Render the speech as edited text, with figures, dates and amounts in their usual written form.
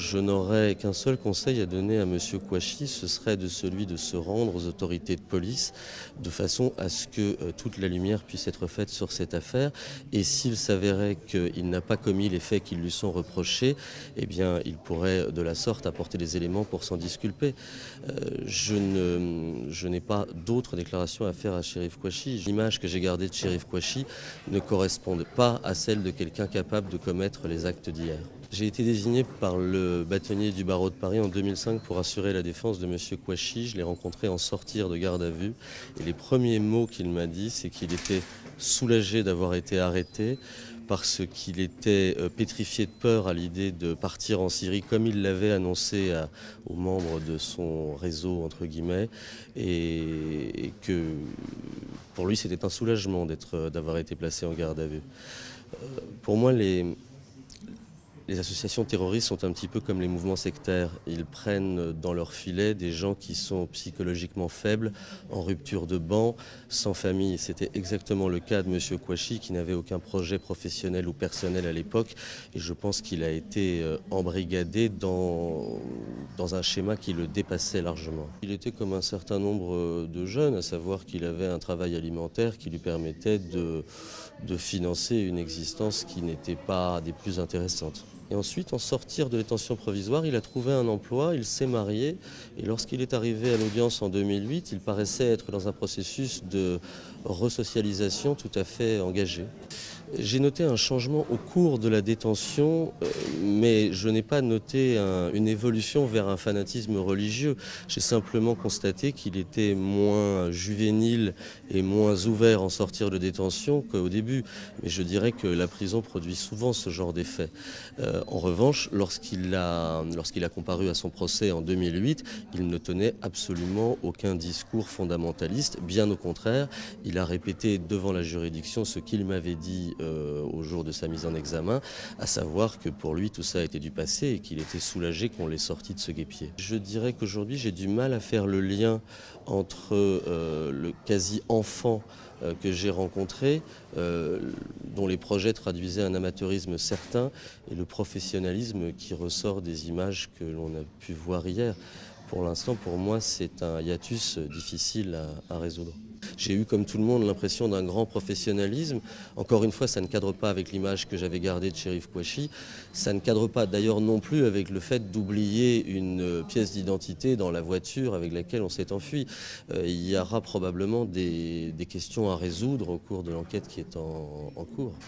Je n'aurais qu'un seul conseil à donner à monsieur Kouachi, ce serait celui de se rendre aux autorités de police de façon à ce que toute la lumière puisse être faite sur cette affaire. Et s'il s'avérait qu'il n'a pas commis les faits qui lui sont reprochés, eh bien, il pourrait de la sorte apporter des éléments pour s'en disculper. Je n'ai pas d'autres déclarations à faire à Chérif Kouachi. L'image que j'ai gardée de Chérif Kouachi ne correspond pas à celle de quelqu'un capable de commettre les actes d'hier. J'ai été désigné par le bâtonnier du barreau de Paris en 2005 pour assurer la défense de M. Kouachi. Je l'ai rencontré en sortir de garde à vue et les premiers mots qu'il m'a dit, c'est qu'il était soulagé d'avoir été arrêté parce qu'il était pétrifié de peur à l'idée de partir en Syrie comme il l'avait annoncé aux membres de son réseau, entre guillemets, et que pour lui c'était un soulagement d'avoir été placé en garde à vue. Pour moi, les associations terroristes sont un petit peu comme les mouvements sectaires. Ils prennent dans leur filet des gens qui sont psychologiquement faibles, en rupture de ban, sans famille. C'était exactement le cas de M. Kouachi qui n'avait aucun projet professionnel ou personnel à l'époque. Et je pense qu'il a été embrigadé dans un schéma qui le dépassait largement. Il était comme un certain nombre de jeunes, à savoir qu'il avait un travail alimentaire qui lui permettait de financer une existence qui n'était pas des plus intéressantes. Et ensuite, en sortir de détention provisoire, il a trouvé un emploi, il s'est marié, et lorsqu'il est arrivé à l'audience en 2008, il paraissait être dans un processus de resocialisation tout à fait engagé. J'ai noté un changement au cours de la détention, mais je n'ai pas noté une évolution vers un fanatisme religieux. J'ai simplement constaté qu'il était moins juvénile et moins ouvert en sortir de détention qu'au début. Mais je dirais que la prison produit souvent ce genre d'effet. En revanche, lorsqu'il a comparu à son procès en 2008, il ne tenait absolument aucun discours fondamentaliste. Bien au contraire, il a répété devant la juridiction ce qu'il m'avait dit au jour de sa mise en examen, à savoir que pour lui tout ça était du passé et qu'il était soulagé qu'on l'ait sorti de ce guêpier. Je dirais qu'aujourd'hui j'ai du mal à faire le lien entre le quasi-enfant que j'ai rencontré, dont les projets traduisaient un amateurisme certain, et le professionnalisme qui ressort des images que l'on a pu voir hier. Pour l'instant, pour moi, c'est un hiatus difficile à résoudre. J'ai eu, comme tout le monde, l'impression d'un grand professionnalisme. Encore une fois, ça ne cadre pas avec l'image que j'avais gardée de Chérif Kouachi. Ça ne cadre pas d'ailleurs non plus avec le fait d'oublier une pièce d'identité dans la voiture avec laquelle on s'est enfui. Il y aura probablement des questions à résoudre au cours de l'enquête qui est en cours.